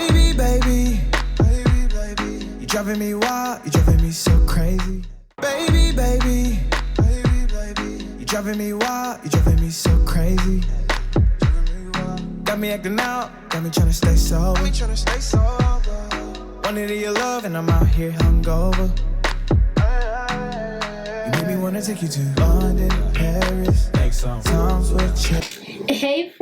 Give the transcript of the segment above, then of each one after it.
Baby, baby, baby, baby, you driving me wild, you driving me so crazy. Baby, baby, baby, baby, you driving me wild, you driving me so crazy. Got me acting out, got me tryna stay sober. Wanted your love and I'm out here hungover. You made me wanna take you to London, Paris. Times will change. Hey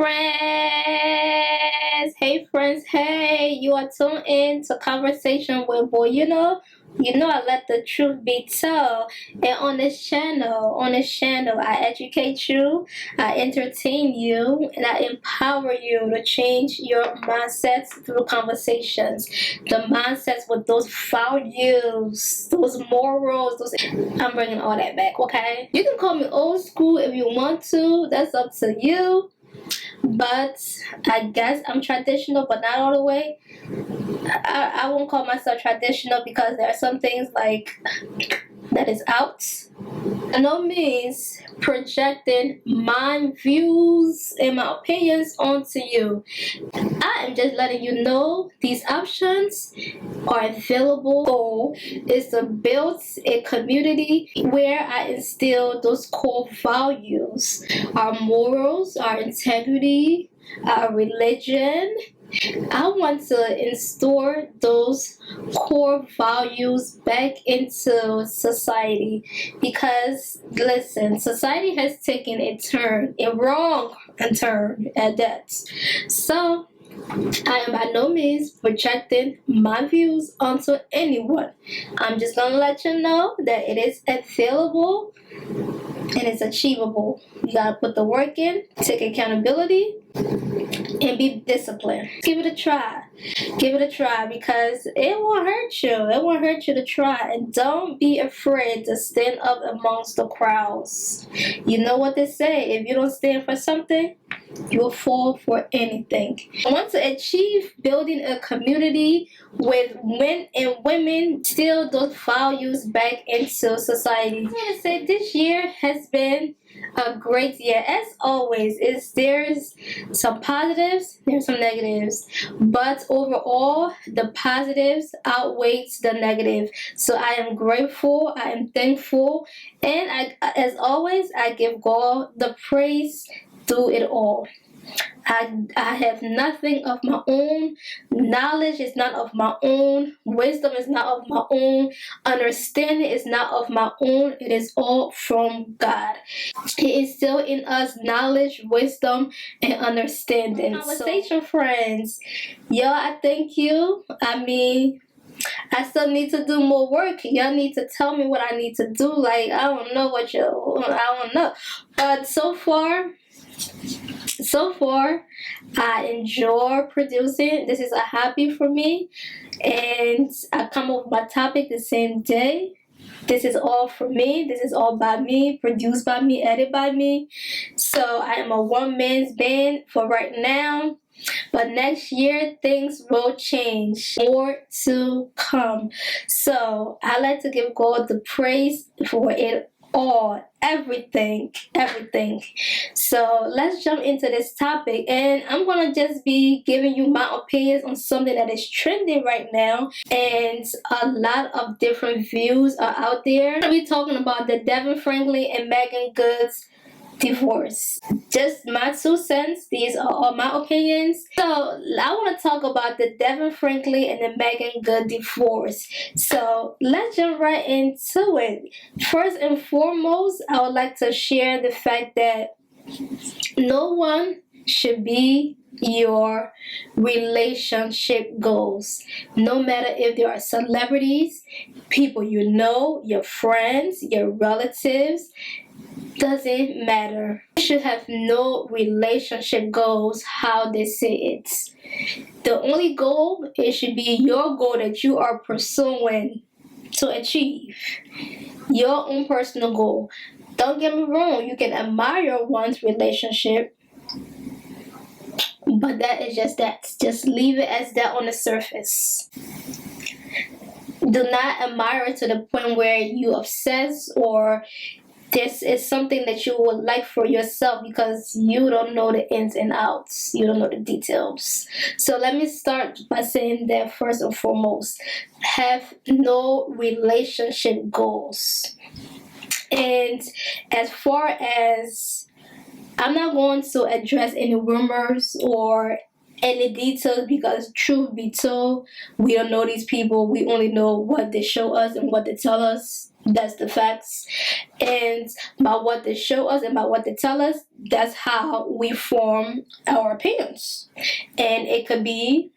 friends, hey, you are tuned in to Conversation with Boy. You know I let the truth be told. And on this channel, I educate you, I entertain you, and I empower you to change your mindsets through conversations. The mindsets with those values, those morals, I'm bringing all that back, okay? You can call me old school if you want to. That's up to you. But I guess I'm traditional, but not all the way. I won't call myself traditional because there are some things like that is out. No means projecting my views and my opinions onto you. I am just letting you know these options are available. Goal is to build a community where I instill those core values, our morals, our integrity, our religion. I want to instill those core values back into society because, listen, society has taken a wrong turn at that. So, I am by no means projecting my views onto anyone. I'm just going to let you know that it is available and it's achievable. You got to put the work in, take accountability, and be disciplined. Give it a try. Give it a try because it won't hurt you. It won't hurt you to try. And don't be afraid to stand up amongst the crowds. You know what they say. If you don't stand for something, you will fall for anything. I want to achieve building a community with men and women still those values back into society. I want to say this year has been a great year. As always, there's some positives, there's some negatives, but overall the positives outweighs the negative. So I am grateful, I am thankful, and as always I give God the praise through it all. I have nothing of my own. Knowledge is not of my own. Wisdom is not of my own. Understanding is not of my own. It is all from God. He is still in us knowledge, wisdom, and understanding. Conversation, friends. Y'all, I thank you. I still need to do more work. Y'all need to tell me what I need to do. Like, I don't know. But so far, I enjoy producing. This is a hobby for me, and I come up with my topic the same day. This is all for me. This is all by me, produced by me, edited by me. So I am a one-man's band for right now. But next year, things will change. More to come. So I like to give God the praise for it all, everything. So let's jump into this topic, and I'm gonna just be giving you my opinions on something that is trending right now, and a lot of different views are out there. We're talking about the Devin Franklin and Meagan Good's divorce. Just my 2 cents. These are all my opinions. So I want to talk about the Devin Franklin and the Meagan Good divorce. So let's jump right into it. First and foremost, I would like to share the fact that no one should be your relationship goals. No matter if they are celebrities, people you know, your friends, your relatives, doesn't matter. You should have no relationship goals how they say it. The only goal, it should be your goal that you are pursuing to achieve. Your own personal goal. Don't get me wrong, you can admire one's relationship, but that is just that. Just leave it as that on the surface. Do not admire it to the point where you obsess or this is something that you would like for yourself because you don't know the ins and outs. You don't know the details. So let me start by saying that first and foremost, have no relationship goals. And as far as, I'm not going to address any rumors or any details because truth be told, we don't know these people. We only know what they show us and what they tell us. That's the facts. And by what they show us and by what they tell us, that's how we form our opinions. And it could be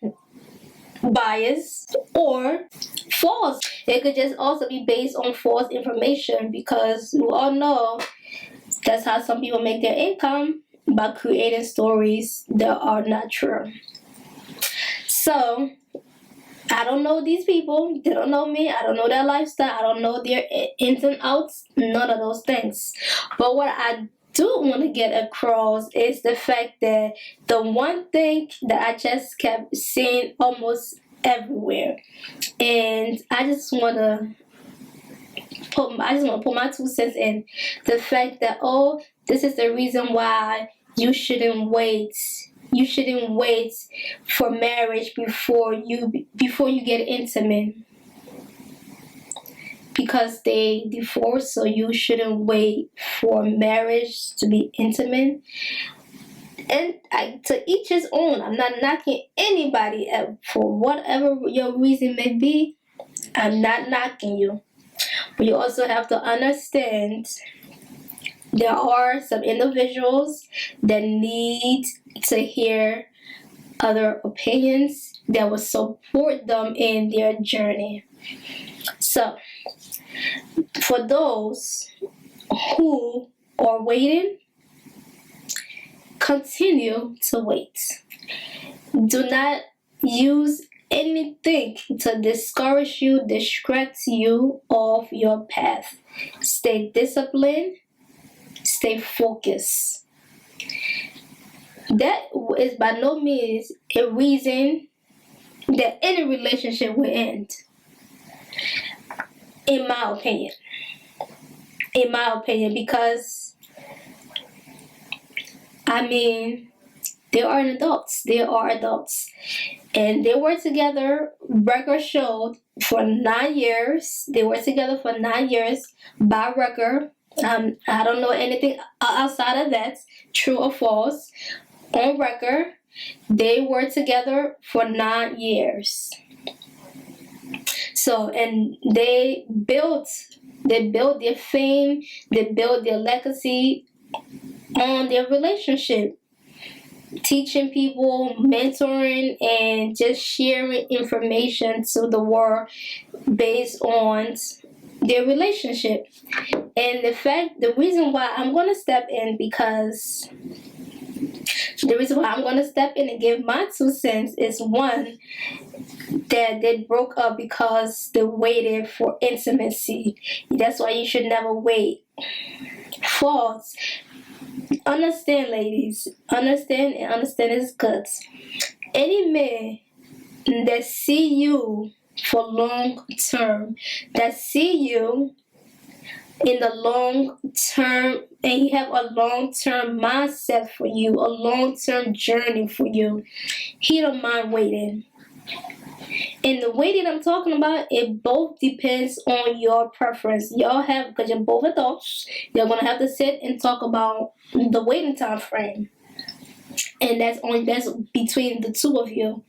biased or false. It could just also be based on false information because we all know that's how some people make their income, by creating stories that are not true. So, I don't know these people. They don't know me. I don't know their lifestyle. I don't know their ins and outs. None of those things. But what I do want to get across is the fact that the one thing that I just kept seeing almost everywhere, and I just want to put my 2 cents in, the fact that, oh, this is the reason why you shouldn't wait. You shouldn't wait for marriage before you get intimate, because they divorce, so you shouldn't wait for marriage to be intimate. And to each his own. I'm not knocking anybody for whatever your reason may be. I'm not knocking you. But you also have to understand there are some individuals that need to hear other opinions that will support them in their journey. So, for those who are waiting, continue to wait. Do not use anything to discourage you, distract you off your path. Stay disciplined, stay focused. That is by no means a reason that any relationship will end. In my opinion. Because, I mean, they are adults. And they were together, record showed, for 9 years. They were together for 9 years by record. I don't know anything outside of that, true or false. On record, they were together for 9 years. So, and they built their fame, they built their legacy on their relationship. Teaching people, mentoring, and just sharing information to the world based on their relationship. And the reason why I'm going to step in and give my 2 cents is, one, that they broke up because they waited for intimacy. That's why you should never wait. False. Understand, ladies. Understand is good. Any man that see you for long term, that see you in the long term, and he have a long-term mindset for you, a long-term journey for you, he don't mind waiting. And the waiting I'm talking about, it both depends on your preference. Y'all have, because you're both adults, you're going to have to sit and talk about the waiting time frame. And that's between the two of you.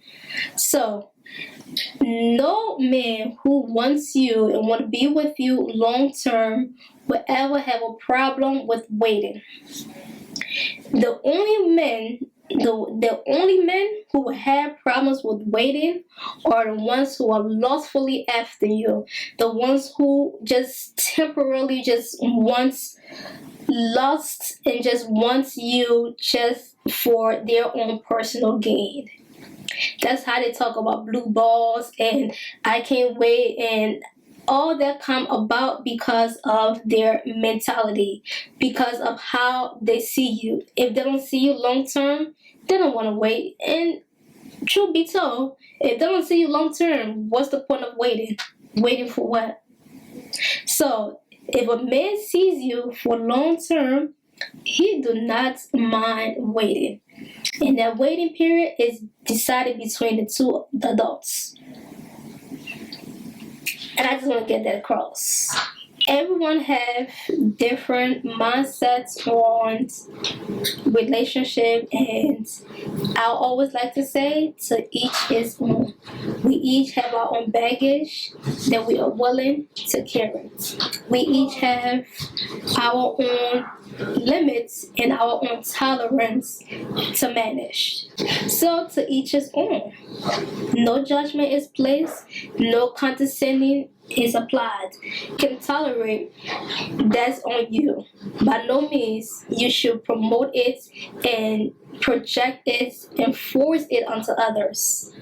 So, no man who wants you and want to be with you long term will ever have a problem with waiting. The only men who have problems with waiting are the ones who are lustfully after you, the ones who just temporarily just wants lust and just wants you just for their own personal gain. That's how they talk about blue balls and I can't wait, and all that come about because of their mentality, because of how they see you. If they don't see you long term, they don't want to wait. And truth be told, if they don't see you long term, what's the point of waiting? Waiting for what? So If a man sees you for long term, he do not mind waiting. And that waiting period is decided between the two adults. And I just want to get that across. Everyone have different mindsets on relationship, and I always like to say, to each his own. We each have our own baggage that we are willing to carry. We each have our own limits and our own tolerance to manage. So to each his own. No judgment is placed, no condescending is applied. You can tolerate, that's on you. By no means you should promote it and project it and force it onto others.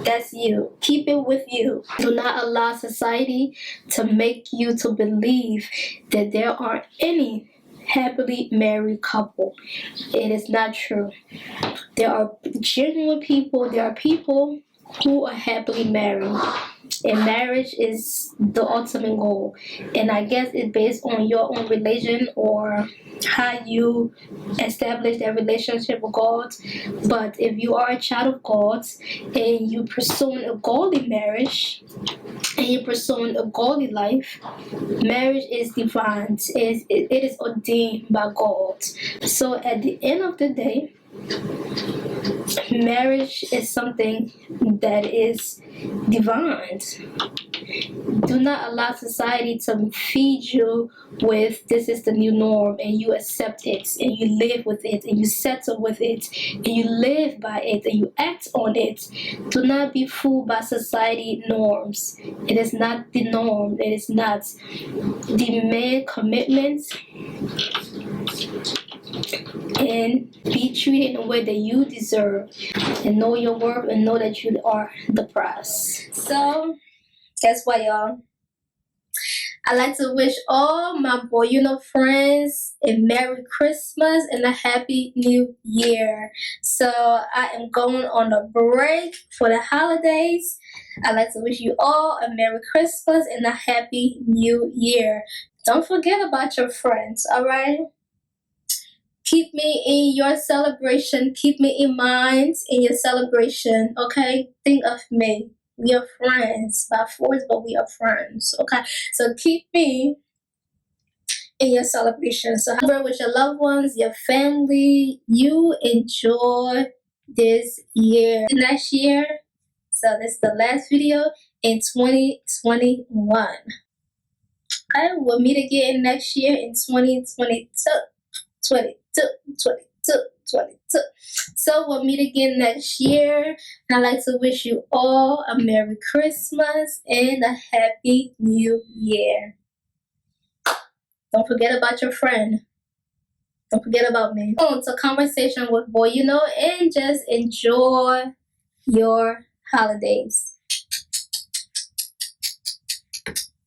That's you. Keep it with you. Do not allow society to make you to believe that there are any happily married couple. It is not true. There are genuine people, there are people who are happily married, and marriage is the ultimate goal. And I guess it's based on your own religion or how you establish that relationship with God. But if you are a child of God and you pursuing a godly marriage and you're pursuing a godly life, marriage is divine. It is ordained by God. So at the end of the day, marriage is something that is divine. Do not allow society to feed you with this is the new norm and you accept it and you live with it and you settle with it and you live by it and you act on it. Do not be fooled by society norms. It is not the norm. It is not. Demand commitment and be treated in a way that you deserve, and know your worth and know that you are the prize. So guess what, y'all? I like to wish all my friends a Merry Christmas and a Happy New Year. So I am going on a break for the holidays. I like to wish you all a Merry Christmas and a Happy New Year. Don't forget about your friends, alright? Keep me in your celebration. Keep me in mind in your celebration, okay? Think of me. We are friends by force, but we are friends, okay? So keep me in your celebration. So have with your loved ones, your family. You enjoy this year. Next year, so this is the last video in 2021. Okay, we'll meet again next year in 2022. 22. So we'll meet again next year. And I'd like to wish you all a Merry Christmas and a Happy New Year. Don't forget about your friend. Don't forget about me. On to Conversation with Boy and just enjoy your holidays.